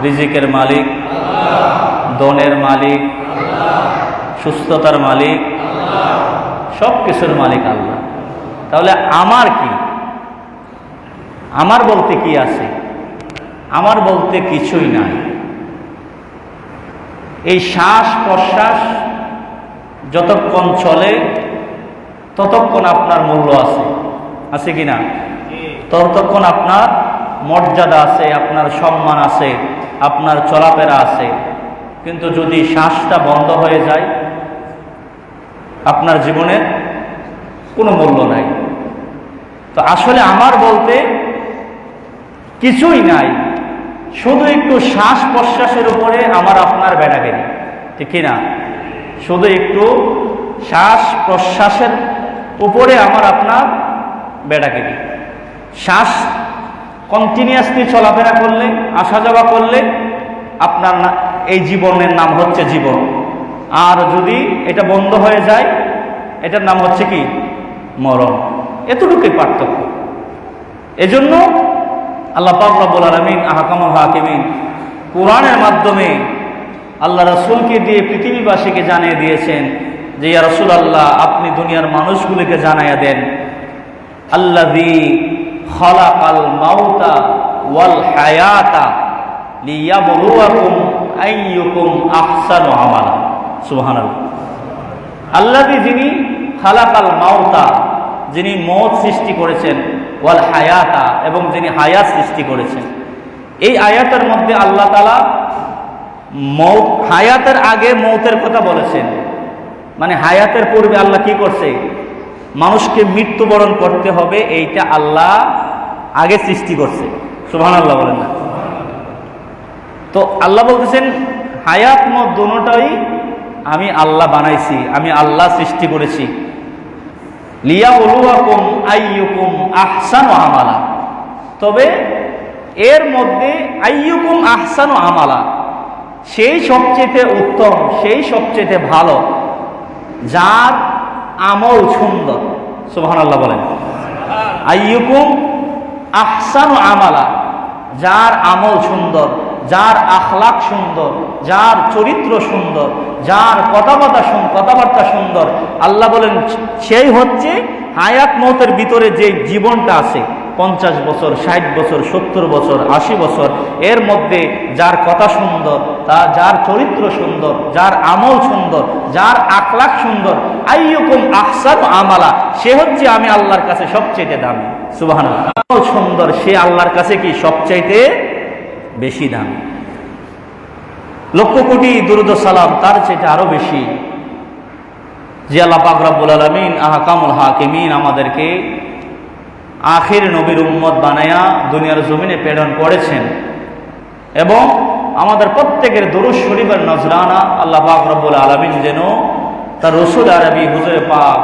রিজিকের মালিক, দনের মালিক, সুস্থতার মালিক, সব কিছুর মালিক আল্লাহ। তাহলে আমার কি? আমার বলতে কি আছে? আমার বলতে কিছুই নাই। এই শ্বাস প্রশ্বাস যতক্ষণ চলে ততক্ষণ আপনার মূল্য আছে, আছে কি না? ততক্ষণ আপনার মর্যাদা আছে, আপনার সম্মান আছে, আপনার চলাফেরা আছে। কিন্তু যদি শ্বাসটা বন্ধ হয়ে যায়, আপনার জীবনের কোনো মূল্য নাই। তো আসলে আমার বলতে কিছুই নাই, শুধু একটু শ্বাস প্রশ্বাসের উপরে আমার আপনার বেড়াগেরি, ঠিক কিনা? শুধু একটু শ্বাস প্রশ্বাসের উপরে আমার আপনার বেড়াগেরি। শ্বাস কন্টিনিউয়াসলি চলাফেরা করলে, আসা যাওয়া করলে আপনার এই জীবনের নাম হচ্ছে জীবন। আর যদি এটা বন্ধ হয়ে যায়, এটার নাম হচ্ছে কি? মরণ। এতটুকুই পার্থক্য। এজন্য আল্লাহ পাক রব্বুল আলামিন আহকামুল হাকিমিন কোরআনের মাধ্যমে আল্লাহ রাসূলকে দিয়ে পৃথিবীবাসীকে জানিয়ে দিয়েছেন যে ইয়া রাসূলুল্লাহ, আপনি দুনিয়ার মানুষগুলোকে জানাইয়া দেন, আল্লাযী খালাকাল মাউতা ওয়াল হায়াতা লিয়াবলুয়াকুম আইয়ুকুম আহসানু আমালা। সুবহানাল্লাহ। আল্লাযী, যিনি খালাকাল মাউতা, যিনি মওত সৃষ্টি করেছেন, ওয়াল হায়াতা, এবং যিনি হায়াত সৃষ্টি করেছেন। এই আয়াতের মধ্যে আল্লাহ তাআলা মওত, হায়াতের আগে মওতের কথা বলেছেন। মানে হায়াতের পূর্বে আল্লাহ কি করছে? মানুষকে মৃত্যুবরণ করতে হবে, এইটা আল্লাহ আগে সৃষ্টি করছে। সুবহানাল্লাহ বলেন না? তো আল্লাহ বলতেছেন হায়াত মওত দুটোটাই আমি আল্লাহ বানাইছি, আমি আল্লাহ সৃষ্টি করেছি। লিয়াবলুয়াকুম আইয়ুকুম আহসানু আমালা। তবে এর মধ্যে আইয়ুকুম আহসানু আমালা, সেই সবচেয়ে উত্তম, সেই সবচেয়ে ভালো, যার আমল সুন্দর। সুবহানাল্লাহ বলেন। আইয়ুকুম আহসানু আমালা, যার আমল সুন্দর, যার আখলাক সুন্দর, যার চরিত্র সুন্দর, যার কথাবার্তা সুন্দর, আল্লাহ বলেন সেই হচ্ছে হায়াত মওতের ভিতরে যে জীবনটা আছে, 50 বছর, 60 বছর, 70 বছর, 80 বছর, এর মধ্যে যার কথা সুন্দর, যার চরিত্র সুন্দর, যার আমল সুন্দর, যার আখলাক সুন্দর, আইয়ুকুম আহসানু আমালা, সে হচ্ছে আমি আল্লাহর কাছে সবচেয়ে দামি। সুবহানাল্লাহ। আমল সুন্দর, সে আল্লাহর কাছে কি? সবচাইতে বেশি দামি। লক্ষ কোটি দুরূদ ও সালাম তার চাইতে আরো বেশি। যে আল্লাহ পাক রব্বুল আলামিন আহকামুল হাকিমিন আমাদেরকে আখির নবীর উম্মত বানায়া দুনিয়ার জমিনে প্রেরণ করেছেন, এবং আমাদের প্রত্যেকের দুরূদ শরীফের নজরানা আল্লাহ পাক রব্বুল আলামিন যেন তার রাসূল আরবি হুজুরে পাক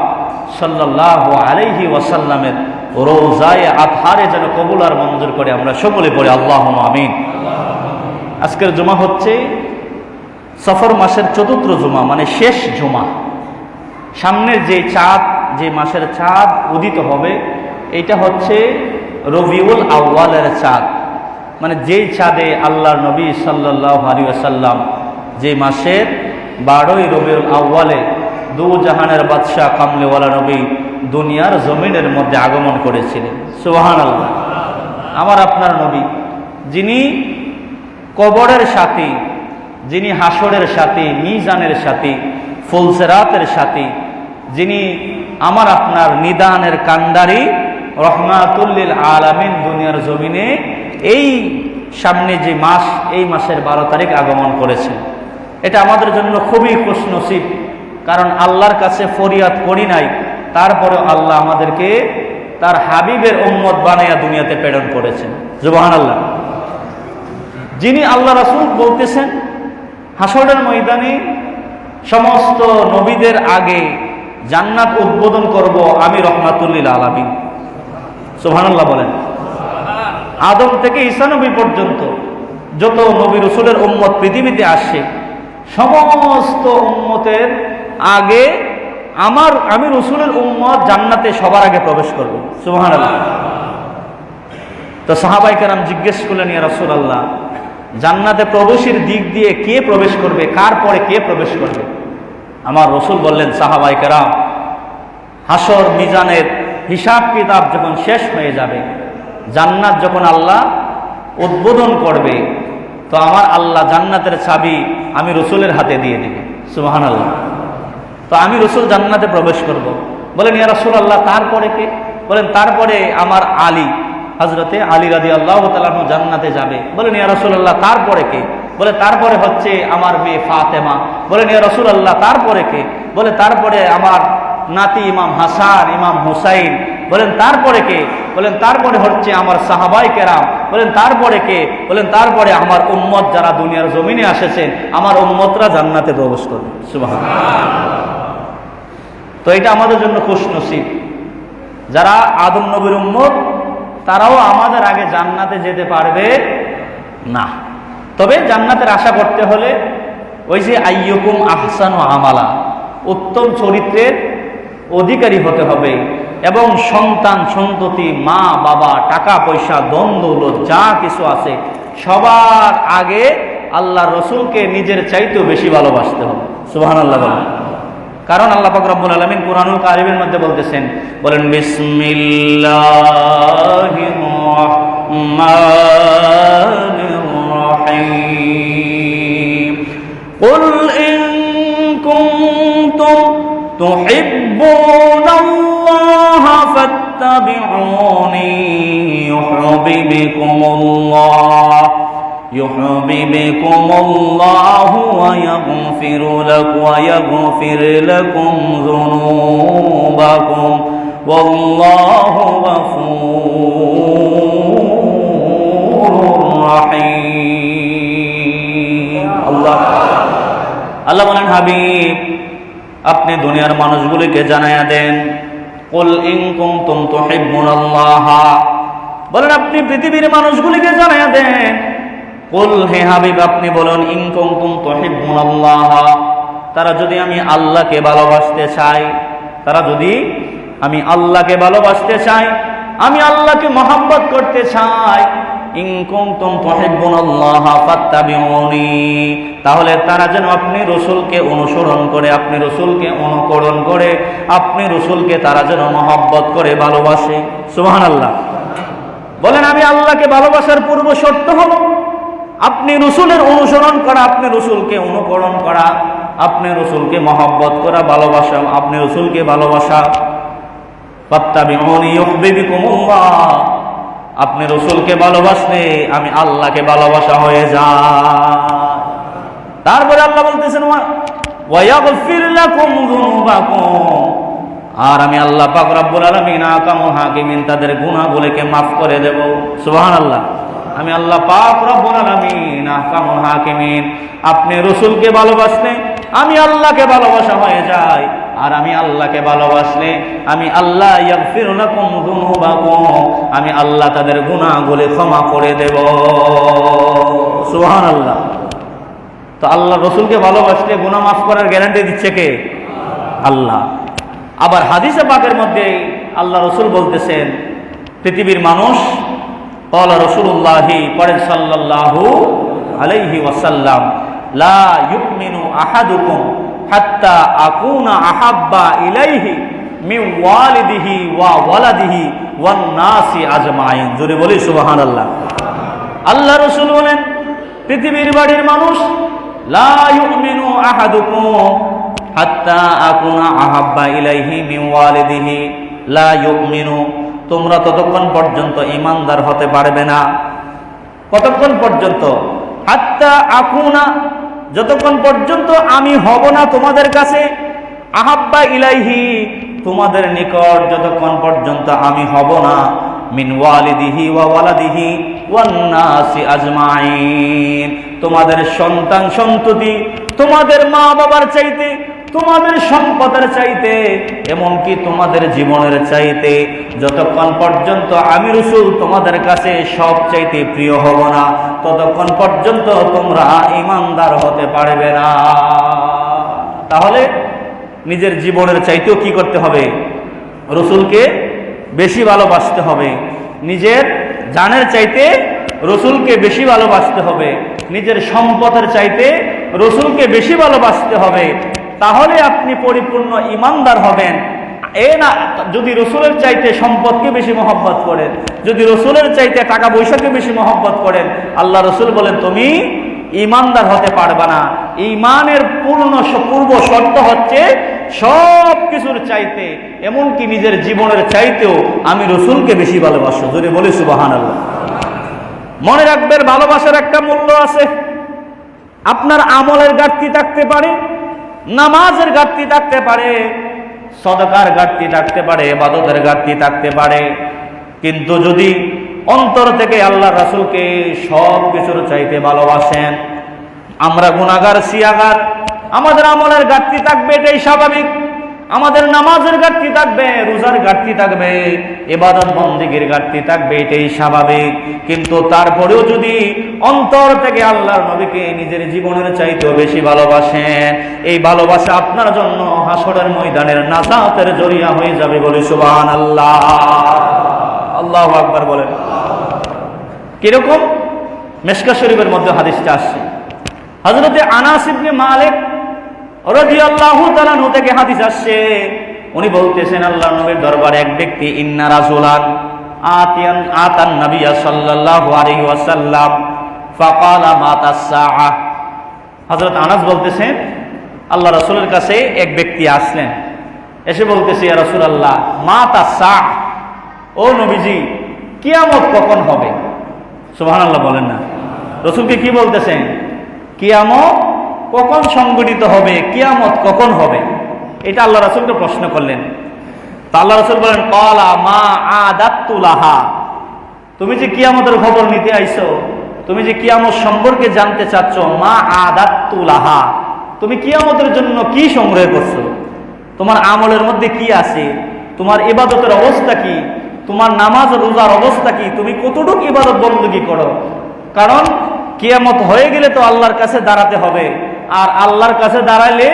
সাল্লাল্লাহু আলাইহি ওয়াসাল্লামের রওজায়ে আতহারে যেন কবুল আর মঞ্জুর করে। আমরা সকলে পড়ি আল্লাহুম্মা আমিন। আজকের জুমা হচ্ছে সফর মাসের 4th জুমা, মানে শেষ জুমা। সামনের যে চাঁদ, যে মাসের চাঁদ উদিত হবে, এটা হচ্ছে রবিউল আউয়ালের চাঁদ। মানে যেই চাঁদে আল্লাহর নবী সাল্লাল্লাহু আলাইহি ওয়াসাল্লাম যে মাসের 12ই রবিউল আউয়ালে দু জাহানের বাদশাহ কামলেওয়ালা নবী দুনিয়ার জমিনের মধ্যে আগমন করেছিলেন। সুবহানাল্লাহ। আমার আপনার নবী, যিনি কবরের সাথী, যিনি হাসরের সাথী, মিজানের সাথী, ফুলসেরাতের সাথী, যিনি আমার আপনার নিদানের কান্ডারি, রহমাতুল লিল আলামিন দুনিয়ার জমিনে এই সামনে যে মাস, এই মাসের 12 তারিখ আগমন করেছেন। এটা আমাদের জন্য খুবই খুশনসিব, কারণ আল্লাহর কাছে ফরিয়াদ করি নাই, তারপরে আল্লাহ আমাদেরকে তার হাবিবের উম্মত বানাইয়া দুনিয়াতে প্রেরণ করেছেন। সুবহানাল্লাহ। যিনি আল্লাহ রাসূল বলতেছেন হাসরের ময়দানে সমস্ত নবীদের আগে জান্নাত উদ্বোধন করব আমি রহমাতুল লিল আলামিন। সুবহানাল্লাহ বলেন। আদম থেকে ঈসা নবী পর্যন্ত যত নবী রাসূলের উম্মত পৃথিবীতে আসে, সমস্ত উম্মতের আগে আমি রাসূলের উম্মত জান্নাতে সবার আগে প্রবেশ করব। সুবহানাল্লাহ। তো সাহাবায়ে কেরাম জিজ্ঞেস করলেন, ইয়া রাসূলুল্লাহ, জান্নাতে প্রবেশের দিক দিয়ে কে প্রবেশ করবে, কার পরে কে প্রবেশ করবে? আমার রসুল বললেন, সাহাবায়ে কেরাম, হাসর মিজানের হিসাব কিতাব যখন শেষ হয়ে যাবে, জান্নাত যখন আল্লাহ উদ্বোধন করবে, তো আমার আল্লাহ জান্নাতের চাবি আমি রসুলের হাতে দিয়ে দিবে। সুবহানাল্লাহ। তো আমি রসুল জান্নাতে প্রবেশ করব। বলেন, ইয়া রাসূলুল্লাহ, তারপরে কে? বলেন, তারপরে আমার আলী, হযরতে আলী রাদিয়াল্লাহু তাআলা আনহু জান্নাতে যাবে। বলেন, ইয়া রাসূলুল্লাহ, তারপরে কে? বলে, তারপরে হচ্ছে আমার মেয়ে ফাতেমা। বলেন, ইয়া রাসূলুল্লাহ, তারপরে কে? বলে, তারপরে আমার নাতি ইমাম হাসান, ইমাম হুসাইন। বলেন, তারপরে কে? বলেন, তারপরে হচ্ছে আমার সাহাবায়ে কেরাম। বলেন, তারপরে কে? বলেন, তারপরে আমার উম্মত যারা দুনিয়ার জমিনে এসেছেন, আমার উম্মতরা জান্নাতে প্রবেশ করবে। সুবহানাল্লাহ। তো এটা আমাদের জন্য খুশনসিব, যারা আদম নবীর উম্মত, তারাও আমাদের আগে জান্নাতে যেতে পারবে না। তবে জান্নাতের আশা করতে হলে ওই যে আইয়ুকুম আহসানু আমালা, উত্তম চরিত্রের অধিকারী হতে হবে, এবং সন্তান সন্ততি, মা বাবা, টাকা পয়সা, ধন দৌলত যা কিছু আছে, সবার আগে আল্লাহর রসুলকে নিজের চাইতেও বেশি ভালোবাসতে হবে। সুবহানাল্লাহ বলেন। কারণ আল্লাহ পাক রব্বুল আলামিন কুরআনুল কারীমের মধ্যে বলতেছেন, বলেন, বিসমিল্লাহির রাহমানির রাহিম, কুল ইন কুনতুম তুহিব্বুনাল্লাহা ফাত্তাবিউনি ইউহিব্বুকুমুল্লাহু ওয়া ইয়াগফির লাকুম যুনুবাকুম ওয়াল্লাহু গফুরুর রাহিম। আল্লাহ বলেন, হাবিব, আপনি দুনিয়ার মানুষগুলিকে জানায়া দেন, কুল ইন কুনতুম তুহিব্বুনাল্লাহ, বলেন আপনি পৃথিবীর মানুষগুলিকে জানায়া দেন, কুল, হে হাবিব আপনি বলুন, ইন কুনতুম তুহিব্বুনাল্লাহ, তারা যদি আমি আল্লাহকে ভালোবাসতে চাই, তারা যদি আমি আল্লাহকে ভালোবাসতে চাই, আমি আল্লাহকে মহব্বত করতে চাই, ইন কুনতুম তুহিব্বুনাল্লাহ ফাত্তাবিউনি, তাহলে তারা যেন আপনি রসুলকে অনুসরণ করে, আপনি রসুলকে অনুকরণ করে, আপনি রসুলকে তারা যেন মহব্বত করে ভালোবাসে। সুবহানাল্লাহ। বলেন, আমি আল্লাহকে ভালোবাসার পূর্ব শর্ত হলো আপনি রসুলের অনুসরণ করা, আপনি রসুলকে অনুকরণ করা, আপনি রসুলকে মহব্বত করা, ভালোবাসা, আপনি রসুলকে ভালোবাসা। ফাত্তাবিউনি ইউহিব্বুকুমুল্লাহ, আপনি রসুলকে ভালোবাসলে আমি আল্লাহকে ভালোবাসা হয়ে যায়। তারপরে আল্লাহ বলতেছেন, ওয়া ইয়াগফির লাকুম যুনুবাকুম, আর আমি আল্লাহ পাক রব্বুল আলামিন আহকামুল হাকিমিন, তাদের গুনাহগুলোকে মাফ করে দেব। সুবহানাল্লাহ। আমি আল্লাহ পাক রব্বুল আলামিন আহকামুল হাকিমিন, আপনি রসুলকে ভালোবাসলে আমি আল্লাহকে ভালোবাসা হয়ে যায়, আর আমি আল্লাহকে ভালোবাসলে আমি আল্লাহ ইয়াগফির লাকুম যুনুবাকুম, আমি আল্লাহ তাদের গুনাহগুলো ক্ষমা করে দেব। সুবহানাল্লাহ। তো আল্লাহ রসুলকে ভালোবাসলে গুনাহ মাফ করার গ্যারান্টি দিচ্ছে কে? আল্লাহ। আবার হাদিসে পাকের মধ্যে আল্লাহ রসুল বলতেছেন, পৃথিবীর মানুষ, ক্বালা রাসূলুল্লাহি সাল্লাল্লাহু আলাইহি ওয়াসাল্লাম, লা ইউমিনু আহাদুকুম হাত্তা আকুনা আহাব্বা ইলাইহি মিন ওয়ালিদিহি ওয়া ওয়ালাদিহি ওয়ান নাসি আজমাইন। জোরে বলি সুবহানাল্লাহ। আল্লাহ রসুল বলেন, পৃথিবীর বাড়ির মানুষ, লা ইউমিনু আহাদুকুম হাত্তা আকুনা আহাব্বা ইলাইহি মিন ওয়ালিদিহি, লা ইউমিনু, তোমরা ততক্ষণ পর্যন্ত ঈমানদার হতে পারবে না। কতক্ষণ পর্যন্ত? হাত্তা আকুনা, যতক্ষণ পর্যন্ত আমি হব না তোমাদের কাছে, আহাব্বা ইলাইহি, তোমাদের নিকট যতক্ষণ পর্যন্ত আমি হব না, মিন ওয়ালিদিহি ওয়া ওয়ালাদিহি ওয়ান নাসি আজমাইন, তোমাদের সন্তান সন্ততি, তোমাদের মা বাবার চাইতে, তোমাদের সম্পদের চাইতে, এমনকি তোমাদের জীবনের চাইতে, যতক্ষণ পর্যন্ত আমি রাসূল তোমাদের কাছে সব চাইতে প্রিয় হব না, ততক্ষণ পর্যন্ত তোমরা ঈমানদার হতে পারবে না। তাহলে নিজের জীবনের চাইতেও কি করতে হবে? রাসূলকে বেশি ভালোবাসতে হবে। নিজের জানের চাইতে রাসূলকে বেশি ভালোবাসতে হবে। নিজের সম্পদের চাইতে রসুলকে বেশি ভালোবাসতে হবে, তাহলে আপনি পরিপূর্ণ ইমানদার হবেন। না, যদি রসুলের চাইতে সম্পদকে বেশি মহব্বত করেন, যদি রসুলের চাইতে টাকা পয়সাকে বেশি মহব্বত করেন, আল্লাহ রসুল বলেন তুমি ইমানদার হতে পারবে না। ইমানের পূর্ব শর্ত হচ্ছে সব কিছুর চাইতে, এমনকি নিজের জীবনের চাইতেও আমি রসুলকে বেশি ভালোবাসি। যদি বলি সুবহানাল্লাহ। মনে রাখবেন, ভালোবাসার একটা মূল্য আছে। আপনার আমলের ঘাটতি থাকতে পারে, নামাজের ঘাটতি থাকতে পারে, সদকার ঘাটতি থাকতে পারে, ইবাদতের ঘাটতি থাকতে পারে, কিন্তু যদি অন্তর থেকে আল্লাহ রাসূলকে সব কিছুর চাইতে ভালোবাসেন, আমরা গুনাহগার সিয়াগার, আমাদের আমলের ঘাটতি থাকবে, এটাই স্বাভাবিক। আমাদের নামাজের ঘাটতি থাকবে, রোজার ঘাটতি থাকবে, ইবাদত বন্দেগীর ঘাটতি থাকবে, এটাই স্বাভাবিক। কিন্তু তারপরেও যদি অন্তর থেকে আল্লাহর নবীকে নিজের জীবনের চাইতেও বেশি ভালোবাসেন, এই ভালোবাসা আপনার জন্য হাসরের ময়দানের নাজাতের জরিয়া হয়ে যাবে। বলে সুবহানাল্লাহ। আল্লাহু আকবার বলেন। কিরকম? মিশকাত শরীফের মধ্যে হাদিসটা আসছে, হযরতে আনাস ইবনে মালিক রাদিয়াল্লাহু তাআলা আনহু থেকে হাদিস আসছে। উনি বলতেছেন, আল্লাহর নবীর দরবারে এক ব্যক্তি ইন্না রাসূলান আতান নবী সাল্লাল্লাহু আলাইহি ওয়াসাল্লাম ফাকালা মাতাস সাআহ। হযরত আনাস বলতেছেন, আল্লাহ রাসূলের কাছে এক ব্যক্তি আসলেন, এসে বলতেছে, ইয়া রাসূলুল্লাহ মাতাস সাআহ, ও নবীজি কিয়ামত কখন হবে? সুবহানাল্লাহ বলেন না। রাসূলকে কি বলতেছেন? কিয়ামত কখন সংঘটিত হবে, কিয়ামত কখন হবে, এটা আল্লাহ রাসূলকে প্রশ্ন করলেন। তা আল্লাহ রাসূল বলেন, ক্বালা মা আদাতু লাহা, তুমি যে কিয়ামতের খবর নিতে আইছো, তুমি যে কিয়ামত সম্পর্কে জানতে চাচ্ছ, মা আদাতু লাহা, তুমি কিয়ামতের জন্য কি সংগ্রহ করছো? তোমার আমলের মধ্যে কি আছে? তোমার ইবাদতের অবস্থা কি? তোমার নামাজ রোজার অবস্থা কি? তুমি কতটুকু ইবাদত বন্দী করো? কারণ কিয়ামত হয়ে গেলে তো আল্লাহর কাছে দাঁড়াতে হবে, আর আল্লাহর কাছে দাঁড়ালে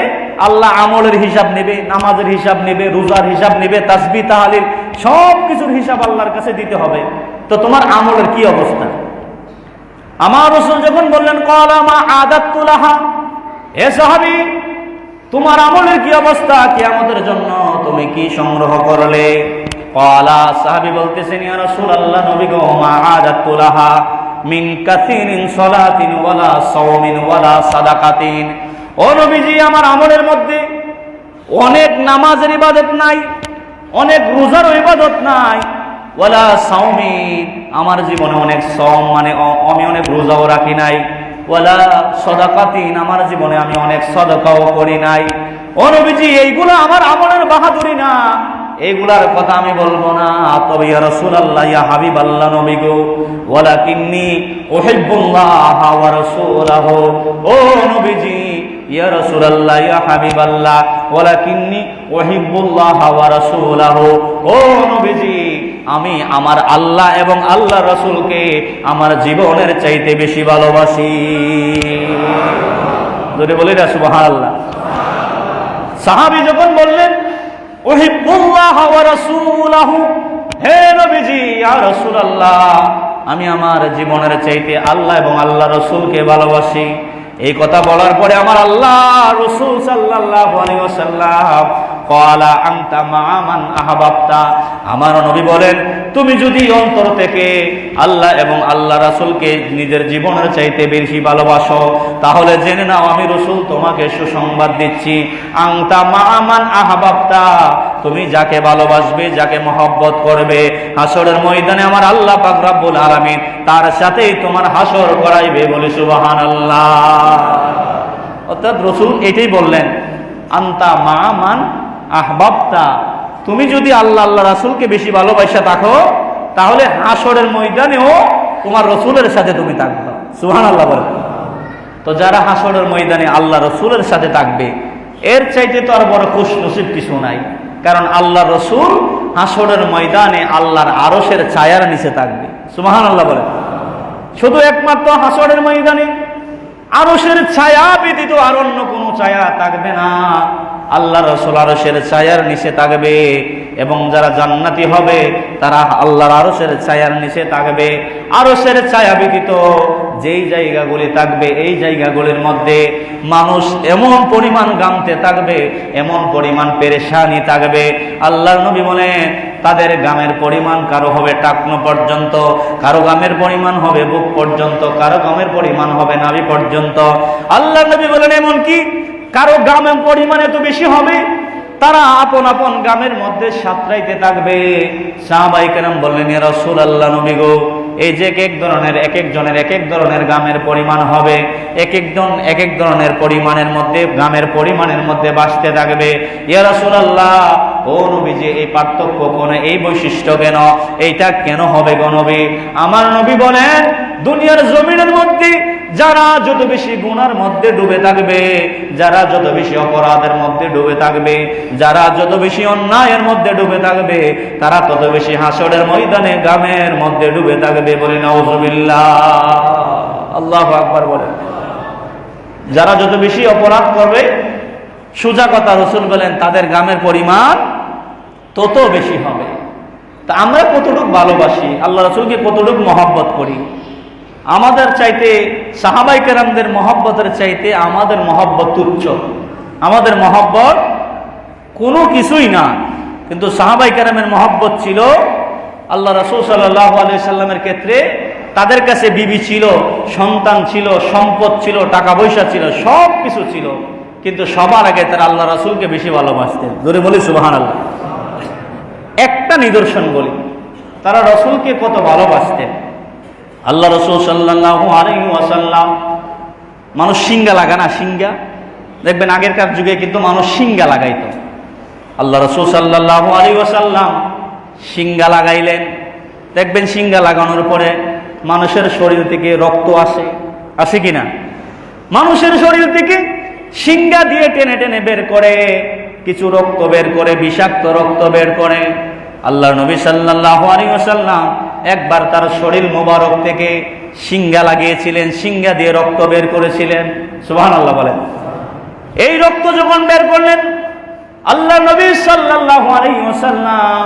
আল্লাহ আমলের হিসাব নেবে, নামাজের হিসাব নেবে, রোজার হিসাব নেবে, তাসবিহ তাহলিল সব কিছুর হিসাব আল্লাহর কাছে দিতে হবে। তো তোমার আমলের কি অবস্থা? আমার রাসূল যখন বললেন, ক্বালা মা আদাতু লাহা, হে সাহাবী তোমার আমলের কি অবস্থা, কিয়ামতের জন্য তুমি কি সংগ্রহ করলে? ক্বালা, সাহাবী বলতেছেন, ইয়া রাসূলুল্লাহ, নবী গো, মা আদাতু লাহা মিন কাসিরিন সালাতিন ওয়ালা সাওমিন ওয়ালা সাদাকাতিন। ও নবীজি, আমার আমলের মধ্যে অনেক নামাজের ইবাদত নাই, অনেক রোজার ইবাদত নাই, ওয়ালা সাওমিন, আমার জীবনে অনেক সওম মানে আমি অনেক রোজাও রাখি নাই, ওয়ালা সাদাকাতিন, আমার জীবনে আমি অনেক সাদাকাও করি নাই। ও নবীজি, এইগুলো আমার আমলের বাহাদুরি না, এইগুলার কথা আমি বলবো না। তবে ইয়া রাসূলুল্লাহ, ইয়া হাবিবাল্লাহ, নবী গো, ওয়ালাকিন্নী উহিব্বুল্লাহ ওয়া রাসূলাহু, ও নবীজি, ইয়া রাসূলুল্লাহ, ইয়া হাবিবাল্লাহ, ওয়ালাকিন্নী উহিব্বুল্লাহ ওয়া রাসূলাহু, ও নবীজি, আমি আমার আল্লাহ এবং আল্লাহর রাসূলকে আমার জীবনের চাইতে বেশি ভালোবাসি। যদি বলি না সুবহানাল্লাহ। সাহাবী যখন বললেন, উহিব্বুল্লাহ ওয়া রাসূলাহু, হে নবীজি, ইয়া রাসূলুল্লাহ, আমি আমার জীবনের চাইতে আল্লাহ এবং আল্লাহ রাসূলকে ভালোবাসি। এই কথা বলার পরে আমার আল্লাহ রাসূল সাল্লাল্লাহু আলাইহি ওয়াসাল্লাম, ক্বালা আনতা মা মান আহবাবতা, আমার নবী বলেন, তুমি যদি অন্তর থেকে আল্লাহ এবং আল্লাহ রাসূলকে নিজের জীবনের চাইতে বেশি ভালোবাসো, তাহলে জেনে নাও আমি রাসূল তোমাকে সুসংবাদ দিচ্ছি, আনতা মা মান আহবাবতা, তুমি যাকে ভালোবাসবে, যাকে মহব্বত করবে, হাসরের ময়দানে আমার আল্লাহ পাক রব্বুল আলামিন তার সাথেই তোমার হাসর করাইবে। বলে সুবহানাল্লাহ। অর্থাৎ রাসূল এটাই বললেন, আনতা মা মান আহবাবতা, তুমি যদি আল্লাহ আল্লাহ রাসূলকে বেশি ভালোবাসা থাকো, তাহলে হাসরের ময়দানেও তোমার রাসূলের সাথে তুমি থাকবে। সুবহানাল্লাহ বলে। তো যারা হাসরের ময়দানে আল্লাহ রাসূলের সাথে থাকবে, এর চাইতে তো আর বড় খুশনসিব কিছু নাই। কারণ আল্লাহ রাসূল হাসরের ময়দানে আল্লাহর আরশের ছায়ার নিচে থাকবে। সুবহানাল্লাহ বলে। শুধু একমাত্র হাসরের ময়দানে আরশের ছায়া ব্যতীত আর অন্য কোনো ছায়া থাকবে না। আল্লাহ রাসূল আরশের ছায়ার নিচে থাকবে এবং যারা জান্নাতি হবে তারা আল্লাহর আরশের ছায়ার নিচে থাকবে। আরশের ছায়া ব্যতীত যেই জায়গাগুলি থাকবে এই জায়গাগুলির মধ্যে মানুষ এমন পরিমাণ গামতে থাকবে, এমন পরিমাণ পেরেশানি থাকবে। আল্লাহর নবী বলেন তাদের গামের পরিমাণ কারো হবে টাকনো পর্যন্ত, কারো গামের পরিমাণ হবে বুক পর্যন্ত, কারো গামের পরিমাণ হবে নাভি পর্যন্ত। আল্লাহর নবী বলেন এমন কি কারো গামের পরিমাণ এত বেশি হবে তারা আপন আপন গামের মধ্যে সাঁতরাইতে থাকবে। সাহাবায়ে কেরাম বললেন ইয়া রাসূলুল্লাহ, নবী গো, এই যে এক একজনের এক এক ধরনের গামের পরিমাণ হবে, এক এক ধরনের পরিমাণের মধ্যে গামের পরিমাণের মধ্যে বাঁচতে থাকবে। ইয়া রাসূলুল্লাহ, ও নবীজি, এই পার্থক্য কোন, এই বৈশিষ্ট্য কেন, এইটা কেন হবে গো নবী? আমার নবী বলেন দুনিয়ার জমিনের মধ্যে যারা যত বেশি গুনার মধ্যে ডুবে থাকবে, যারা যত বেশি অপরাধের মধ্যে ডুবে থাকবে, যারা যত বেশি অন্যায়ের মধ্যে ডুবে থাকবে, তারা তত বেশি হাসরের ময়দানে গামের মধ্যে ডুবে থাকবে। বলি নাউযুবিল্লাহ, আল্লাহু আকবার বলেন। যারা যত বেশি অপরাধ করবে, সোজা কথা রাসূল বলেন তাদের গামের পরিমাণ তত বেশি হবে। তা আমরা কতটুকু ভালোবাসি, আল্লাহ রাসূলকে কতটুকু মহব্বত করি? আমাদের চাইতে সাহাবায়ে কেরামদের মহব্বতের চাইতে আমাদের মহব্বত তুচ্ছ, আমাদের মহব্বত কোনো কিছুই না। কিন্তু সাহাবায়ে কেরামের মহব্বত ছিল। আল্লাহ রাসূল সাল্লাল্লাহু আলাইহি সাল্লামের ক্ষেত্রে তাদের কাছে বিবি ছিল, সন্তান ছিল, সম্পদ ছিল, টাকা পয়সা ছিল, সব কিছু ছিল, কিন্তু সবার আগে তারা আল্লাহ রাসূলকে বেশি ভালোবাসতেন। জোরে বলি সুবহানাল্লাহ। একটা নিদর্শন বলি, তারা রাসূলকে কত ভালোবাসতেন। আল্লাহ রাসূল সাল্লাল্লাহু আলাইহি ওয়াসাল্লাম, মানুষ সিঙ্গা লাগা না, সিঙ্গা দেখবেন আগেরকার যুগে কিন্তু মানুষ সিঙ্গা লাগাইতো। আল্লাহ রাসূল সাল্লাল্লাহু আলাইহি ওয়াসাল্লাম সিঙ্গা লাগাইলেন। দেখবেন সিঙ্গা লাগানোর পরে মানুষের শরীর থেকে রক্ত আসে কিনা? মানুষের শরীর থেকে সিঙ্গা দিয়ে টেনে টেনে বের করে, কিছু রক্ত বের করে, বিষাক্ত রক্ত বের করে। আল্লাহর নবী সাল্লাল্লাহু আলাইহি ওয়াসাল্লাম একবার তার শরীর মোবারক থেকে সিঙ্গা লাগিয়েছিলেন, সিঙ্গা দিয়ে রক্ত বের করেছিলেন। সুবহানাল্লাহ বলেন। এই রক্ত যখন বের করলেন, আল্লাহর নবী সাল্লাল্লাহু আলাইহি ওয়াসাল্লাম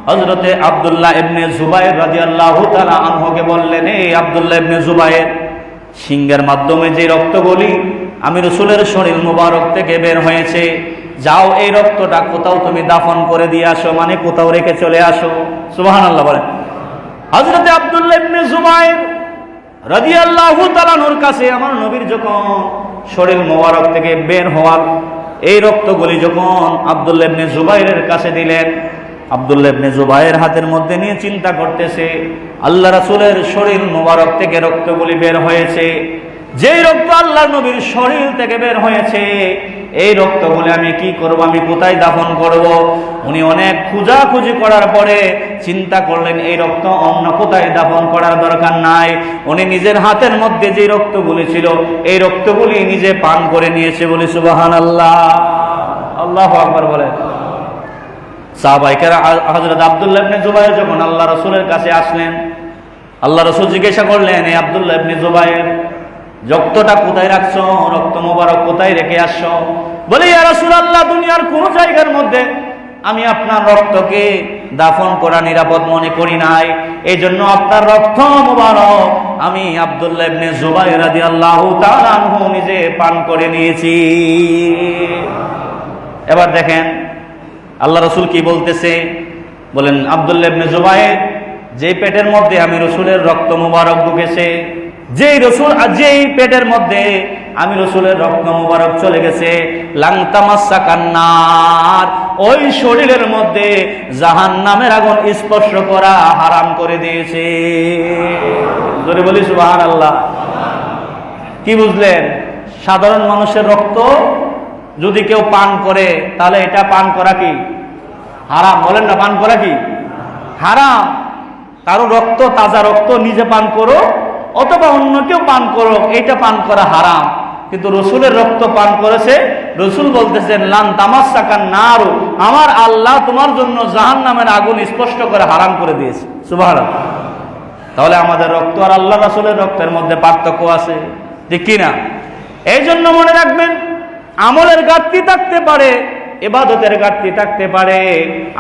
হযরতে আব্দুল্লাহ ইবনে জুবায়ের রাদিয়াল্লাহু তাআলা আনহুকে বললেন, এই আব্দুল্লাহ ইবনে জুবায়ের, সিঙ্গার মাধ্যমে যে রক্তগুলি আমি রাসূলের শরীর মোবারক থেকে বের হয়েছে, যাও এই রক্তটা কোথাও তুমি দাফন করে দিয়ে আসো, মানে কোথাও রেখে চলে আসো। সুবহানাল্লাহ বলেন। হযরতে আব্দুল্লাহ ইবনে জুবায়ের রাদিয়াল্লাহু তাআলা আনহুর কাছে আমার নবীর যখন শরীর মোবারক থেকে বের হওয়ার এই রক্তগুলি যখন আব্দুল্লাহ ইবনে জুবায়েরের কাছে দিলেন, আব্দুল্লাহ ইবনে জুবায়ের হাতের মধ্যে নিয়ে চিন্তা করতেছে, আল্লাহ রাসূলের শরীর মোবারক থেকে রক্তগুলি বের হয়েছে, যেই রক্ত আল্লাহ নবীর শরীর থেকে বের হয়েছে, এই রক্তগুলি আমি কি করব, আমি কোথায় দাফন করব? উনি অনেক খোঁজাখুঁজি করার পরে চিন্তা করলেন এই রক্ত অন্য কোথায় দাফন করার দরকার নাই। উনি নিজের হাতের মধ্যে যে রক্তগুলি ছিল এই রক্তগুলি নিজে পান করে নিয়েছে। বলি সুবহানাল্লাহ, আল্লাহু আকবার বলে। সাহাবায়ে কেরাম হযরত আব্দুল্লাহ ইবনে জুবায়ের যখন আল্লাহ রাসূলের কাছে আসলেন, আল্লাহ রাসূল জিজ্ঞাসা করলেন, এই আব্দুল্লাহ ইবনে জুবায়ের, রক্তটা কোথায় রাখছো, রক্ত মোবারক কোথায় রেখে আসছো? বলে, ইয়া রাসূলুল্লাহ, দুনিয়ার কোন জায়গার মধ্যে আমি আপনার রক্তকে দাফন করা নিরাপদ মনে করি নাই, এই জন্য আপনার রক্ত মোবারক আমি আব্দুল্লাহ ইবনে জুবায়ের রাদিয়াল্লাহু তাআলা আনহু নিজে পান করে নিয়েছি। এবার দেখেন আল্লাহ রাসূল কি বলতেছে, বলেন, আব্দুল্লাহ ইবনে জুবায়ের, যে পেটের মধ্যে আমি রাসূলের রক্ত মোবারক ঢুকেছে, যেই পেটের মধ্যে আমি রাসূলের রক্ত মোবারক চলে গেছে, লাং তামাসসাকান নার, ওই শরীরের মধ্যে জাহান্নামের আগুন স্পর্শ করা হারাম করে দিয়েছে। জোরে বলি সুবহানাল্লাহ। কি বুঝলেন? সাধারণ মানুষের রক্ত যদি কেউ পান করে তাহলে এটা পান করা কি হারাম? বলেন না, পান করা কি হারাম? কারো রক্ত, তাজা রক্ত নিজে পান করো অথবা অন্য কেউ পান করো, এটা পান করা হারাম। কিন্তু রাসূলের রক্ত পান করেছে, রাসূল বলতেছেন, লান তামাসসাকান নারু, আমার আল্লাহ তোমার জন্য জাহান্নামের আগুন স্পষ্ট করে হারাম করে দিয়েছে। সুবহানাল্লাহ। তাহলে আমাদের রক্ত আর আল্লাহ রাসূলের রক্তের মধ্যে পার্থক্য আছে, ঠিক কি না? এই জন্য মনে রাখবেন, আমলের ঘাটতি থাকতে পারে, ইবাদতের ঘাটতি থাকতে পারে,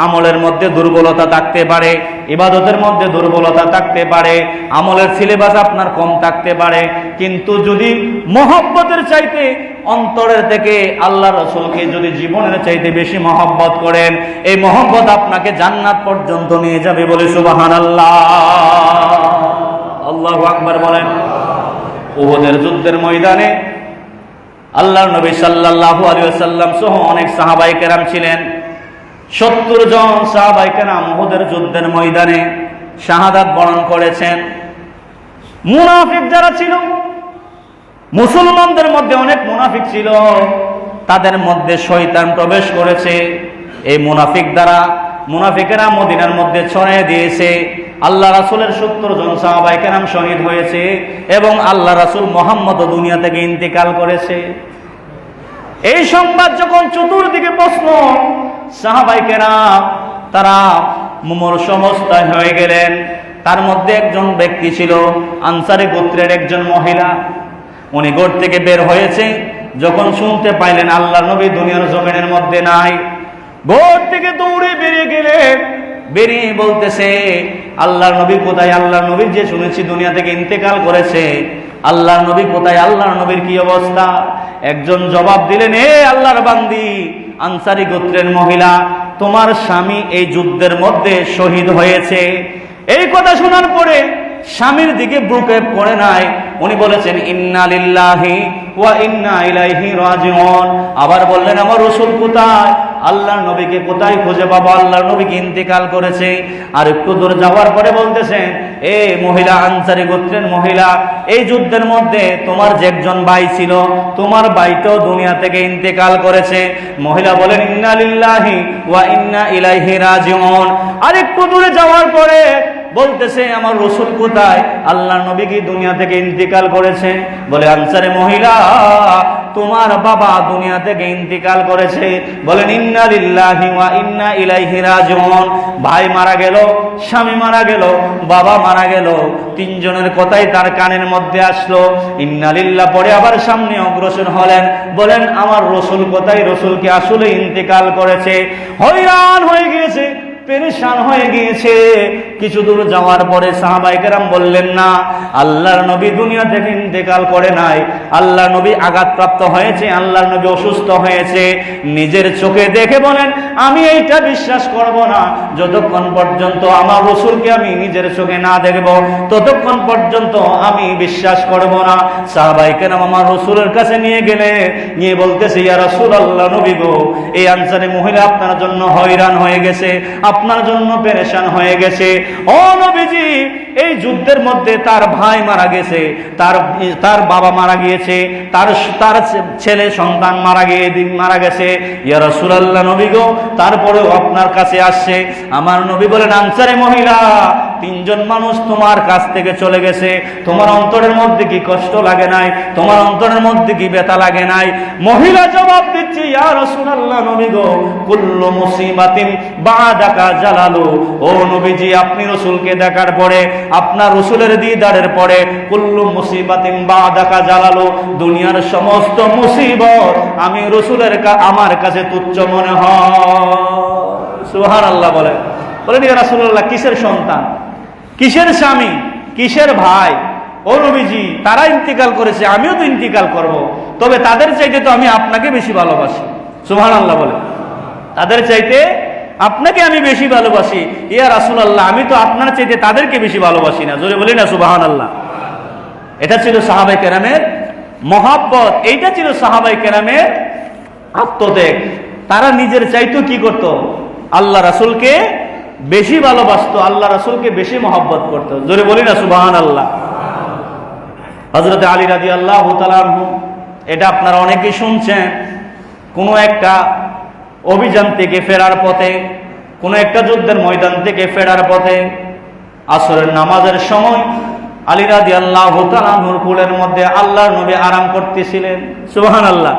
আমলের মধ্যে দুর্বলতা থাকতে পারে, ইবাদতের মধ্যে দুর্বলতা থাকতে পারে, আমলের সিলেবাস আপনার কম থাকতে পারে, কিন্তু যদি মহব্বতের চাইতে অন্তরের থেকে আল্লাহ রাসূলকে যদি জীবনের চাইতে বেশি মহব্বত করেন, এই মহব্বত আপনাকে জান্নাত পর্যন্ত নিয়ে যাবে। বলে সুবহানাল্লাহ, আল্লাহু আকবার বলেন। উহুদের যুদ্ধের ময়দানে আল্লাহর নবী সাল্লাল্লাহু আলাইহি ওয়াসাল্লাম সহ অনেক সাহাবায়ে কেরাম ছিলেন। 70 জন সাহাবায়ে কেরাম উহুদের যুদ্ধের ময়দানে শাহাদাত বরণ করেছেন। মুনাফিক যারা ছিল, মুসলমানদের মধ্যে অনেক মুনাফিক ছিল, তাদের মধ্যে শয়তান প্রবেশ করেছে। এই মুনাফিকেরা মদিনার মধ্যে ছড়িয়ে দিয়েছে। আল্লাহ রাসূলের 70 জন সাহাবায়ে কেরাম শহীদ হয়েছে এবং আল্লাহ রাসূল মুহাম্মদ দুনিয়া থেকে ইন্তেকাল করেছে। এই সংবাদ যখন চতুর্দিকে পৌঁছল, সাহাবায়ে কেরাম তারা মুমূর্ষ অবস্থায় হয়ে গেলেন। তার মধ্যে একজন ব্যক্তি ছিল আনসারী গোত্রের একজন মহিলা। উনি ঘর থেকে বের হয়েছে, যখন শুনতে পাইলেন আল্লাহর নবী দুনিয়ার জমিনের মধ্যে নাই, ঘর থেকে দৌড়ে বেরিয়ে গেলেন। বেরিয়ে বলতেছে, আল্লাহর নবী কোথায়? আল্লাহর নবীর যে শুনেছি দুনিয়া থেকে ইন্তেকাল করেছে, আল্লাহর নবী কোথায়? আল্লাহর নবীর কি অবস্থা? একজন জবাব দিলেন, হে আল্লাহর বান্দি, আনসারী গোত্রের মহিলা, তোমার স্বামী এই যুদ্ধের মধ্যে শহীদ হয়েছে। এই কথা শোনার পরে স্বামীর দিকে বুকে পড়ে নাই, উনি বলেছেন ইন্না লিল্লাহি ওয়া ইন্না ইলাইহি রাজিউন। আবার বললেন, আমার রাসূল কোথায়? আল্লাহর নবীকে কোথায় খুঁজে পাবো? আল্লাহর নবীকে ইন্তেকাল করেছে। আর একটু দূর যাওয়ার পরে বলতেছেন, এ মহিলা, আনসারী গোত্রের মহিলা, এই যুদ্ধের মধ্যে তোমার যে একজন ভাই ছিল, তোমার ভাইটাও দুনিয়া থেকে ইন্তেকাল করেছে। মহিলা বলেন ইন্না লিল্লাহি ওয়া ইন্না ইলাইহি রাজিউন। আর একটু দূরে যাওয়ার পরে বলতেছে, আমার রাসূল কোথায়? আল্লাহর নবী কি দুনিয়া থেকে ইন্তেকাল করেছে? বলে, আনসারী মহিলা, তোমার বাবা দুনিয়া থেকে ইন্তেকাল করেছে। বলেন ইন্না লিল্লাহি ওয়া ইন্না ইলাইহি রাজিউন। ভাই মারা গেল, স্বামী মারা গেল, বাবা মারা গেল, তিনজনের কথাই তার কানের মধ্যে আসলো। ইন্না লিল্লাহ পরে আবার সামনে অগ্রসর হলেন, বলেন আমার রাসূল কোথায়? রাসূলকে আসলে ইন্তেকাল করেছে। হয়রান হয়ে গিয়েছে, পেরেশান হয়ে গিয়েছে। কিছু দূর যাওয়ার পরে সাহাবায়ে কেরাম বললেন, না, আল্লাহর নবী দুনিয়া থেকে ইন্তেকাল করে নাই, আল্লাহর নবী আঘাতপ্রাপ্ত হয়েছে, আল্লাহর নবী অসুস্থ হয়েছে। নিজের চোখে দেখে বলেন, আমি এইটা বিশ্বাস করব না যতক্ষণ পর্যন্ত আমার রাসূলকে আমি নিজের চোখে না দেখব, ততক্ষণ পর্যন্ত আমি বিশ্বাস করব না। সাহাবায়ে কেরাম আমার রাসূলের কাছে নিয়ে গেলে, নিয়ে বলতেছে, ইয়া রাসূলুল্লাহ, নবী গো, এই আনসারী মহিলা আপনার জন্য হয়রান হয়ে গেছে, আপনার জন্য পেরেশান হয়ে গেছে। ও নবীজি, এই যুদ্ধের মধ্যে তার ভাই মারা গেছে, তার বাবা মারা গিয়েছে, তার ছেলে সন্তান মারা গেছে। ইয়া রাসূলুল্লাহ, নবী গো, তারপরেও আপনার কাছে আসছে। আমার নবী বলেন, আনসারী মহিলা, তিনজন মানুষ তোমার কাছ থেকে চলে গেছে, তোমার অন্তরের মধ্যে কি কষ্ট লাগে নাই? তোমার অন্তরের মধ্যে কি ব্যথা লাগে নাই? মহিলা জবাব দিচ্ছে, ইয়া রাসূলুল্লাহ, নবী গো, কুল্লু মুসিবাতিন বাদাকা জালালু। ও নবীজি, আপনি রাসূলকে দেখার পরে, আপনার রাসূলের দিদারের পরে, কুল্লু মুসিবাতিন বাদাকা জালালু, দুনিয়ার সমস্ত মুসিবত আমি রাসূলের আমার কাছে তুচ্ছ মনে হয়। সুবহানাল্লাহ বলেন। বলেন, ইয়া রাসূলুল্লাহ, কিসের সন্তান, কিসের স্বামী, কিসের ভাই? ও নবীজি, তারা ইন্তেকাল করেছে, আমিও তো ইন্তেকাল করব, তবে তাদের চাইতে তো আমি আপনাকে বেশি ভালোবাসি। সুবহানাল্লাহ বলে, তাদের চাইতে আপনাকে আমি বেশি ভালোবাসি। ইয়া রাসূলুল্লাহ, আমি তো আপনার চাইতে তাদেরকে বেশি ভালোবাসি না। জোরে বলি না সুবহানাল্লাহ। এটা ছিল সাহাবায়ে কেরামের মহব্বত, এইটা ছিল সাহাবায়ে কেরামের আত্মত্যাগ। তারা নিজের চাইতো কি করত? আল্লাহ রাসূলকে বেশি ভালোবাসতো, আল্লাহ রাসূলকে বেশি মহব্বত করতো। জোরে বলি না সুবহানাল্লাহ। হযরত আলী রাদিয়াল্লাহু তাআলা আনহু, এটা আপনারা অনেকেই শুনছেন, কোনো একটা অভিযান থেকে ফেরার পথে, কোনো একটা যুদ্ধের ময়দান থেকে ফেরার পথে আসরের নামাজের সময় আলী রাদিয়াল্লাহু তাআলা আনহুর কোলের মধ্যে আল্লাহর নবী আরাম করতেছিলেন। সুবহানাল্লাহ।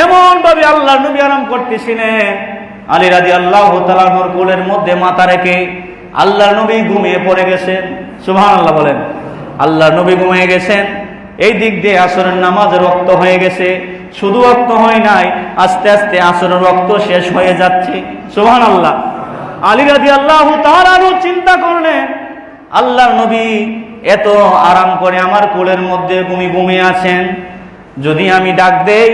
এমন ভাবে আল্লাহর নবী আরাম করতেছিলেন, আলী রাদিয়াল্লাহু তাআলা আনহুর কোলের মধ্যে মাথা রেখে আল্লাহর নবী ঘুমিয়ে পড়ে গেছেন। সুবহানাল্লাহ বলেন। আল্লাহর নবী ঘুমিয়ে গেছেন। এই দিক দিয়ে আসরের নামাজের ওয়াক্ত হয়ে গেছে, শুধু ওয়াক্ত হয় নাই, আস্তে আস্তে আসরের ওয়াক্ত শেষ হয়ে যাচ্ছে। সুবহানাল্লাহ। আলী রাদিয়াল্লাহু তাআলা আনহু চিন্তা করলেন, আল্লাহর নবী এত আরাম করে আমার কোলের মধ্যে ঘুমিয়ে আছেন, যদি আমি ডাক দেই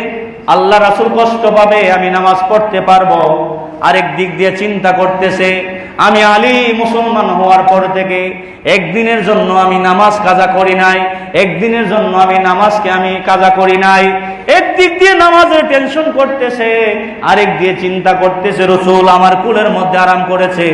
আল্লাহ রাসূল কষ্ট পাবে, আমি নামাজ পড়তে পারবো। আরেক দিক দিয়ে চিন্তা করতেছে, আমি আলী মুসলমান হওয়ার পর থেকে একদিনের জন্য আমি নামাজ কাজা করি নাই, একদিনের জন্য আমি নামাজকে আমি কাজা করি নাই। একদিক দিয়ে নামাজের টেনশন করতেছে, আরেক দিয়ে চিন্তা করতেছে রসুল আমার কুলের মধ্যে আরাম করেছে,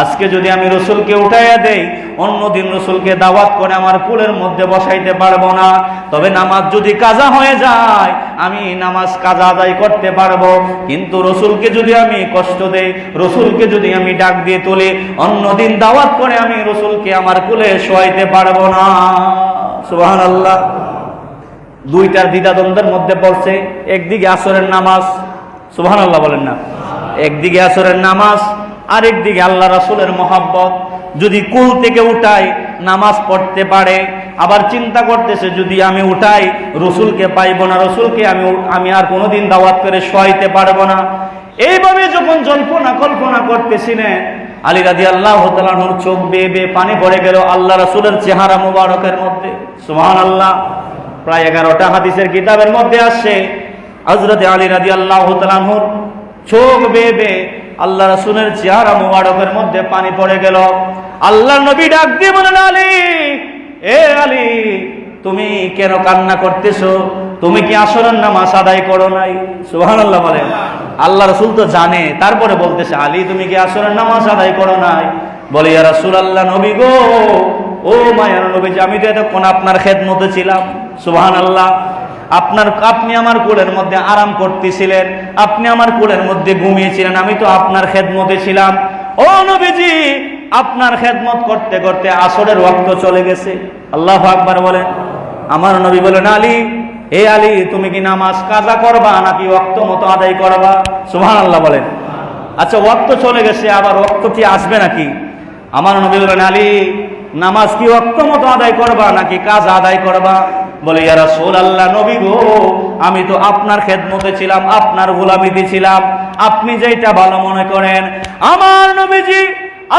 আজকে যদি আমি রসুলকে উঠাইয়া দেই, অন্যদিন রসুলকে দাওয়াত করে আমার কুলের মধ্যে বসাইতে পারবো না। তবে নামাজ যদি কাজা হয়ে যায়, আমি নামাজ কাজা আদায় করতে পারবো, কিন্তু রসুলকে যদি আমি কষ্ট দেই, রসুলকে যদি আমি ডাক দিয়ে তুলি, অন্যদিন দাওয়াত করে আমি রসুলকে আমার কুলে শোয়াইতে পারবো না। সুবহানাল্লাহ। দুইটার দ্বিধাদ্বন্দ্বের মধ্যে পড়ছে, একদিকে আসরের নামাজ, সুবহানাল্লাহ বলেন না, একদিকে আসরের নামাজ, আরেকদিকে আল্লাহ রাসূলের মহব্বত। যদি কুল থেকে উঠাই নামাজ পড়তে পারে, আবার চিন্তা করতেছে যদি আমি উঠাই রসুলকে পাইব না, রসুলকে আমি আর কোনোদিন দাওয়াত করে শোয়াইতে পারবো না। এইভাবে যখন জল্পনা কল্পনা করতেছিলেন, আলী রাদিয়াল্লাহু তাআলা আনহুর চোখ বেয়ে বেয়ে পানি পড়ে গেল আল্লাহ রাসূলের চেহারা মুবারকের মধ্যে। সুবহানাল্লাহ। প্রায় 11টা হাদিসের কিতাবের মধ্যে আসছে, হযরত আলী রাদিয়াল্লাহু তাআলা আনহুর চোখ বেয়ে বেয়ে আল্লাহ রাসূলের চেহারা মুবারকের মধ্যে পানি পড়ে গেল। আল্লাহর নবী ডাক দিয়ে বলেন, আলী, এ আলী, তুমি কেন কান্না করতেছো? তুমি কি আসরের নামাজ আদায় করো নাই? সুবহানাল্লাহ বলেন। আল্লাহ রাসূল তো জানে, তারপরে বলতেছে, আলী তুমি কি আসরের নামাজ আদায় করো নাই? বলে, ইয়া রাসূলুল্লাহ, নবী গো, ও মায়ার নবীজি, আমি তো এতক্ষণ আপনার খেদমতে ছিলাম। সুবহানাল্লাহ। আপনি আমার কোলের মধ্যে আরাম করতেছিলেন, আপনি আমার কোলের মধ্যে ঘুমিয়েছিলেন, আমি তো আপনার খেদমতে ছিলাম। ও নবীজি, আপনার খেদমত করতে করতে আসরের ওয়াক্ত চলে গেছে। আল্লাহু আকবার বলেন। আমার নবী বলেন, আলী, এ আলী, তুমি কি নামাজ কাজা করবা নাকি ওয়াক্ত মতো আদায় করবা? সুবহানাল্লাহ বলেন। আচ্ছা, ওয়াক্ত চলে গেছে, আবার ওয়াক্ত কি আসবে নাকি? আমার নবী বলেন, আলী, নামাজ কি ওয়াক্ত মতো আদায় করবা নাকি কাজা আদায় করবা? বলে, ইয়া রাসূলুল্লাহ, নবী গো, আমি তো আপনার খেদমতে ছিলাম, আপনার গোলামিতে ছিলাম, আপনি যেটা ভালো মনে করেন। আমার নবীজি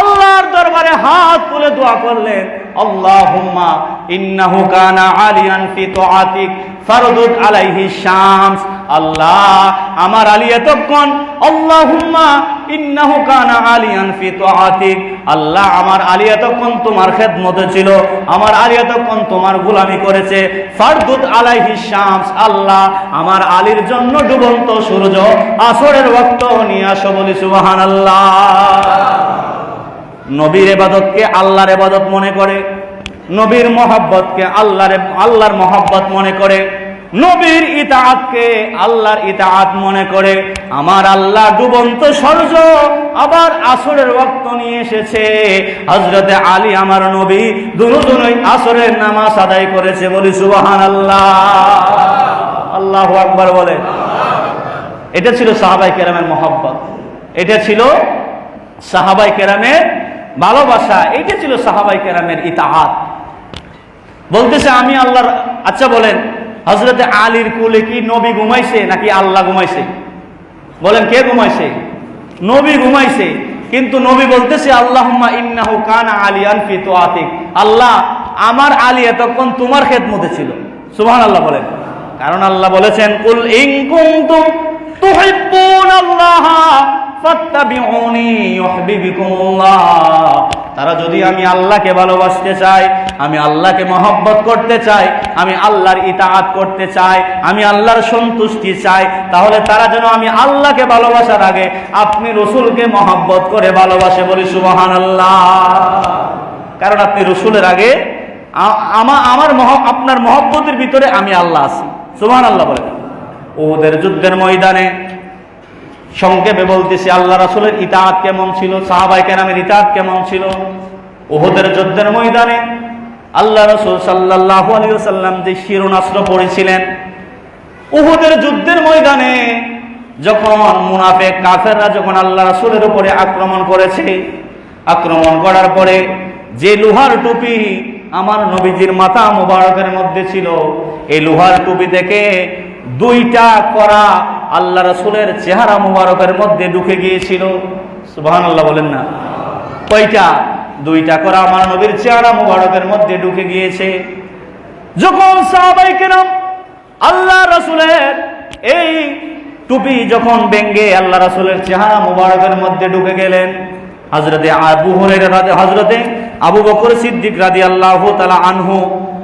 আল্লাহর দরবারে হাত তুলে দোয়া করলেন, আল্লাহুম্মা ইন্নাহু কানা আলিয়ান ফি তাআতিক ফারদুদ আলাইহি শামস। আল্লাহ, আমার আলী এতক্ষণ, আল্লাহুম্মা ইন্নাহু কানা আলিয়ান ফি তাআতিক, আল্লাহ, আমার আলী এতক্ষণ তোমার খেদমতে ছিল, আমার আলী এতক্ষণ তোমার গোলামি করেছে, ফারদুদ আলাইহি শামস, আল্লাহ, আমার আলীর জন্য ডুবন্ত সূর্য আসরের ওয়াক্ত নিয়ে আসো। বলি সুবহানাল্লাহ। নবীর ইবাদতকে আল্লাহর ইবাদত মনে করে, নবীর মহব্বতকে আল্লাহর মহব্বত মনে করে, নবীর ইতাআতকে আল্লাহর ইতাআত মনে করে। আমার আল্লাহ ডুবন্ত সূর্য আবার আসরের ওয়াক্ত নিয়ে এসেছে, হযরতে আলী আমার নবী দুজনেই আসরের নামাজ আদায় করেছে। বলি সুবহানাল্লাহ। আল্লাহু আকবার বলে। এটা ছিল সাহাবায়ে কেরামের মহব্বত, এটা ছিল সাহাবায়ে কেরামের ভালোবাসা, এটা ছিল সাহাবায়ে কেরামের ইতাআত। বলতেছে আমি আল্লাহর। আচ্ছা বলেন, হযরতে আলীর কোলে কি নবী ঘুমাইছে নাকি আল্লাহ ঘুমাইছে? বলেন, কে ঘুমাইছে? নবী ঘুমাইছে। কিন্তু নবী বলতেছে, আল্লাহুম্মা ইন্নাহু কানা আলিয়ান ফি তাআতিক, আল্লাহ, আমার আলী এতক্ষণ তোমার খেদমতে ছিল। সুবহানাল্লাহ বলেন। কারণ আল্লাহ বলেছেন, কুল ইন কুনতুম তুহিব্বুনাল্লাহ ফাত্তাবিউনি ইউহিব্বুকুমুল্লাহ। তারা যদি আমি আল্লাহকে ভালোবাসতে চাই, আমি আল্লাহকে মহব্বত করতে চাই, আমি আল্লাহর ইতাআত করতে চাই, আমি আল্লাহর সন্তুষ্টি চাই, তাহলে তারা যেন আমি আল্লাহকে ভালোবাসার আগে আপনি রসুলকে মহব্বত করে ভালোবাসে। বলি সুবহানাল্লাহ। কারণ আপনি রসুলের আগে আপনার মহব্বতের ভিতরে আমি আল্লাহ আছি। সুবহানাল্লাহ বলে। উহুদের যুদ্ধের ময়দানে সংক্ষেপে বলতেছি, আল্লাহ রাসূলের ইতাআত কেমন ছিল, সাহাবায়ে কেরামের ইতাআত কেমন ছিল। উহুদের যুদ্ধের ময়দানে আল্লাহ রাসূল সাল্লাল্লাহু আলাইহি ওয়াসাল্লাম যে শিরোনাস্ত্র পড়েছিলেন, উহুদের যুদ্ধের ময়দানে যখন মুনাফিক কাফেররা যখন আল্লাহ রাসূলের উপরে আক্রমণ করেছে, আক্রমণ করার পরে যে লোহার টুপি আমার নবীজির মাথা মুবারকের মধ্যে ছিল। এই লোহার টুপি থেকে দুইটা করা আল্লাহ রাসূলের চেহারা মুবারকের মধ্যে ঢুকে গিয়েছিল। সুবহানাল্লাহ বলেন না? কয়টা? দুইটা করা আমার নবীর চেহারা মুবারকের মধ্যে ঢুকে গিয়েছে। যখন সাহাবায়ে কেরাম আল্লাহ রাসূলের এই টুপি যখন ভেঙ্গে আল্লাহ রাসূলের চেহারা মুবারকের মধ্যে ঢুকে গেলেন, হযরতে আবু বকর সিদ্দিক রাদিয়াল্লাহু তাআলা আনহু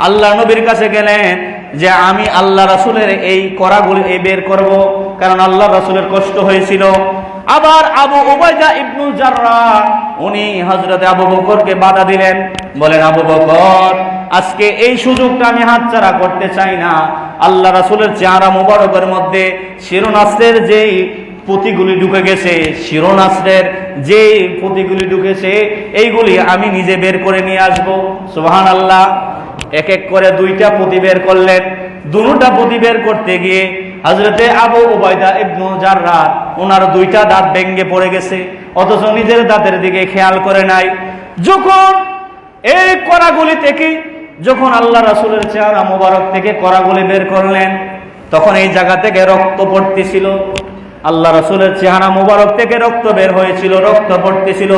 আল্লাহ নবীর কাছে গেলেন যে আমি আল্লাহ রাসূলের এই করাগুলি বের করব, কারণ আল্লাহ রাসূলের কষ্ট হয়েছিল। আবার আবু উবাইদা ইবনুল জাররাহ উনি হযরতে আবু বকরকে বাধা দিলেন, বলেন আবু বকর আজকে এই সুযোগটা আমি হাতছাড়া করতে চাই না। আল্লাহ রাসূলের চেহারা মুবারকের মধ্যে শিরোনাস্ত্রের যেই পুঁতিগুলি ঢুকে গেছে, শিরোনাস্ত্রের যে পুঁতিগুলি ঢুকেছে এইগুলি আমি নিজে বের করে নিয়ে আসবো। সুবহানাল্লাহ। এক এক করে দুইটা পুঁতি বের করলেন। দুটা পুঁতি বের করতে গিয়ে হযরতে আবু উবাইদা ইবনুল জাররাহ ওনার দুইটা দাঁত ভেঙে পড়ে গেছে, অথচ নিজের দাঁতের দিকে খেয়াল করে নাই। যখন এই করাগুলি থেকে যখন আল্লাহ রাসূলের চেহারা মোবারক থেকে করাগুলি বের করলেন, তখন এই জায়গা থেকে রক্ত পড়তেছিল। আল্লাহ রাসূলের চেহারা মোবারক থেকে রক্ত বের হয়েছিল, রক্ত পড়তেছিল।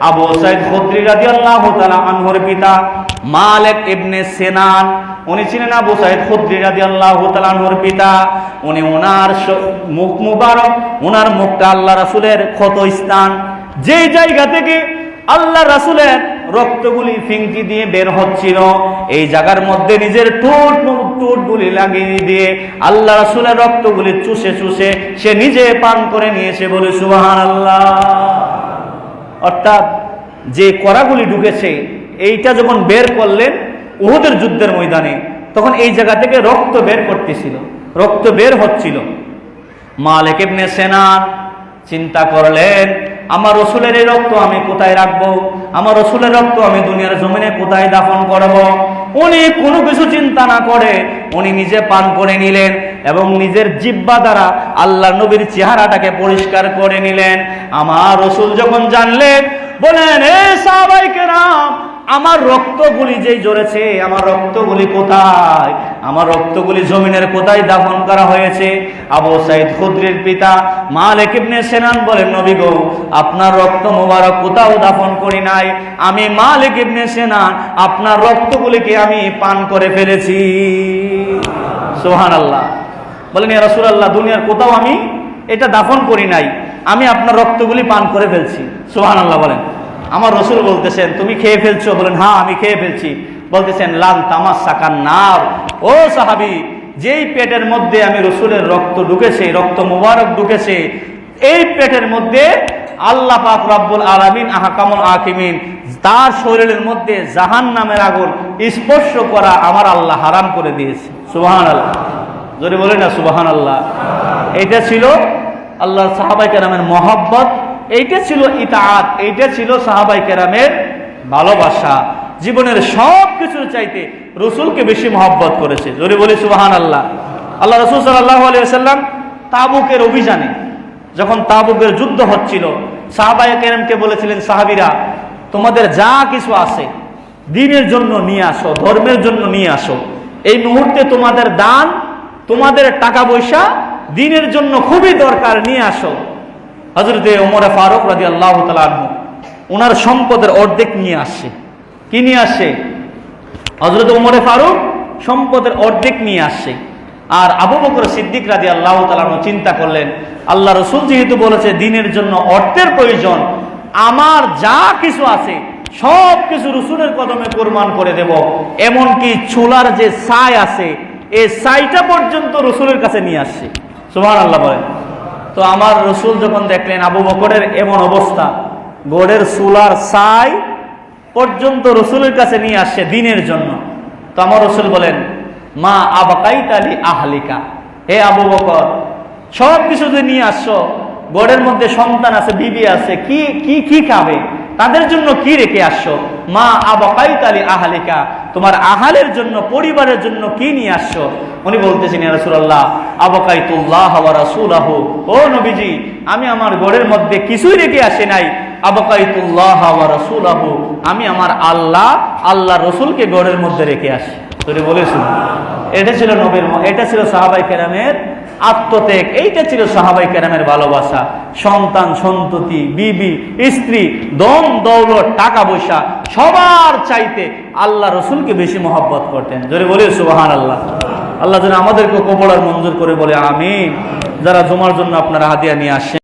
আবু সাঈদ খুদরি রাদিয়াল্লাহু তাআলা আনহুর পিতা মালিক ইবনে সিনান, উনি ছিলেন আবু সাঈদ খুদরি রাদিয়াল্লাহু তাআলা আনহুর পিতা। উনি ওনার মুখ মুবারক, ওনার মুখটা আল্লাহ রাসূলের ক্ষত স্থান, যেই জায়গা থেকে আল্লাহ রাসূলের রক্তগুলি ফিংকি দিয়ে বের হচ্ছিল, এই জায়গার মধ্যে নিজের ঠোঁটগুলি লাগিয়ে দিয়ে আল্লাহ রাসূলের রক্তগুলি চুষে চুষে সে নিজে পান করে নিয়েছে, বলে সুবহানাল্লাহ। অর্থাৎ যে করাগুলি ঢুকেছে এইটা যখন বের করলেন উহুদের যুদ্ধের ময়দানে, তখন এই জায়গা থেকে রক্ত বের করতেছিল, রক্ত বের হচ্ছিল। মালিক ইবনে সিনান চিন্তা করলেন, আমার রসুলের এই রক্ত আমি কোথায় রাখবো? আমার রসুলের রক্ত আমি দুনিয়ার জমিনে কোথায় দাফন করব? উনি কোনো কিছু চিন্তা না করে উনি নিজে পান করে নিলেন এবং নিজের জিহ্বা দ্বারা আল্লাহ নবীর চেহারাটাকে পরিষ্কার করে নিলেন। আমার রসুল যখন জানলেন, বলেন এ সাহাবায়ে কেরাম, আমার রক্তগুলি যেই ঝরেছে, আমার রক্তগুলি কোথায়? আমার রক্তগুলি জমিনের কোথায় দাফন করা হয়েছে? আবু সাঈদ খুদরির পিতা মালিক ইবনে সিনান বলেন, নবী গো, আপনার রক্ত মোবারক কোথাও দাফন করি নাই। আমি মালিক ইবনে সিনান আপনার রক্তগুলিকে আমি পান করে ফেলেছি। সুবহানাল্লাহ। বলেন ইয়া রাসূলুল্লাহ, দুনিয়ার কোথাও আমি এটা দাফন করি নাই, আমি আপনার রক্তগুলি পান করে ফেলছি। সুবহানাল্লাহ বলেন। আমার রসুল বলতেছেন, তুমি খেয়ে ফেলছো? বলেন হ্যাঁ আমি খেয়ে ফেলছি। বলতেছেন লান তামাসসাকান নার, ও সাহাবী, যেই পেটের মধ্যে আমি রসুলের রক্ত ঢুকেছে, রক্ত মুবারক ঢুকেছে, এই পেটের মধ্যে আল্লাহ পাক রব্বুল আলামিন আহকামুল হাকিমিন তার শরীরের মধ্যে জাহান্নামের আগুন স্পর্শ করা আমার আল্লাহ হারাম করে দিয়েছে। সুবহানাল্লাহ। যদি বলেন না সুবহানাল্লাহ। এটা ছিল আল্লাহর সাহাবায়ে কেরামের মহব্বত, এইটা ছিল ইতাআত, এইটা ছিল সাহাবায়ে কেরামের ভালোবাসা। জীবনের সব কিছুর চাইতে রসুলকে বেশি মহব্বত করেছে। যদি বলি সুবহানাল্লাহ। আল্লাহ রাসূল সাল্লাল্লাহু আলাইহি ওয়াসাল্লাম তাবুকের অভিযানে, যখন তাবুকের যুদ্ধ হচ্ছিল, সাহাবায়ে কেরামকে বলেছিলেন, সাহাবীরা তোমাদের যা কিছু আছে দ্বীনের জন্য নিয়ে আসো, ধর্মের জন্য নিয়ে আসো। এই মুহূর্তে তোমাদের দান, তোমাদের টাকা পয়সা দ্বীনের জন্য খুবই দরকার, নিয়ে আসো। হযরতে ওমর ফারুক রাদিয়াল্লাহু তাআলা আনহু ওনার সম্পদের অর্ধেক নিয়ে আসে। কি নিয়ে আসে? হযরতে ওমর ফারুক সম্পদের অর্ধেক নিয়ে আসে। আর আবু বকর সিদ্দিক রাদিয়াল্লাহু তাআলা আনহু চিন্তা করলেন, আল্লাহ রাসূল যেহেতু বলেছে দ্বীনের জন্য অর্থের প্রয়োজন, আমার যা কিছু আছে সব কিছু রসুলের কদমে কুরবান করে দেব। এমনকি চুলার যে ছাই আছে, এই ছাইটা পর্যন্ত রসুলের কাছে নিয়ে আসছে। সুবহানাল্লাহ বলেন। তো আমার রসুল যখন দেখলেন আবু বকরের এমন অবস্থা, গোড়ের চুলার ছাই পর্যন্ত রসুলের কাছে নিয়ে আসছে দ্বীনের জন্য, তো আমার রসুল বলেন, মা আবাকাইতা লি আহলিকা, হে আবু বকর, সব কিছু যে নিয়ে আসছো, গোড়ের মধ্যে সন্তান আছে, বিবি আছে, কি কি কি খাবে, তাদের জন্য কি রেখে আসছো? মা আবাকাইতা লি আহলিকা, তোমার আহালের জন্য, পরিবারের জন্য কি নিয়ে আসছো? উনি বলতেছেন, ইয়া রাসূলুল্লাহ, আবাকাইতুল্লাহ ওয়া রাসূলাহু, ও নবীজি, আমি আমার ঘরের মধ্যে কিছুই রেখে আসি নাই, আবকাইতুল্লাহ ওয়া রাসূলাহু, আমি আমার আল্লাহ রসুলকে ঘরের মধ্যে রেখে আসি। তোরে বলেছিল, এটা ছিল নবীর, এটা ছিল সাহাবায়ে কেরামের আত্মত্যাগ, এইটা ছিল সাহাবায়ে কেরামের ভালোবাসা। সন্তান সন্ততি, বিবি, স্ত্রী, ধন দৌলত, টাকা পয়সা সবার চাইতে আল্লাহ রসুলকে বেশি মহব্বত করতেন। জোরে বলে সুবহানাল্লাহ। আল্লাহ যেন আমাদেরকে কবুল আর মঞ্জুর করে বলে আমিন। যারা জুমার জন্য আপনারা হাদিয়া নিয়ে আসেন।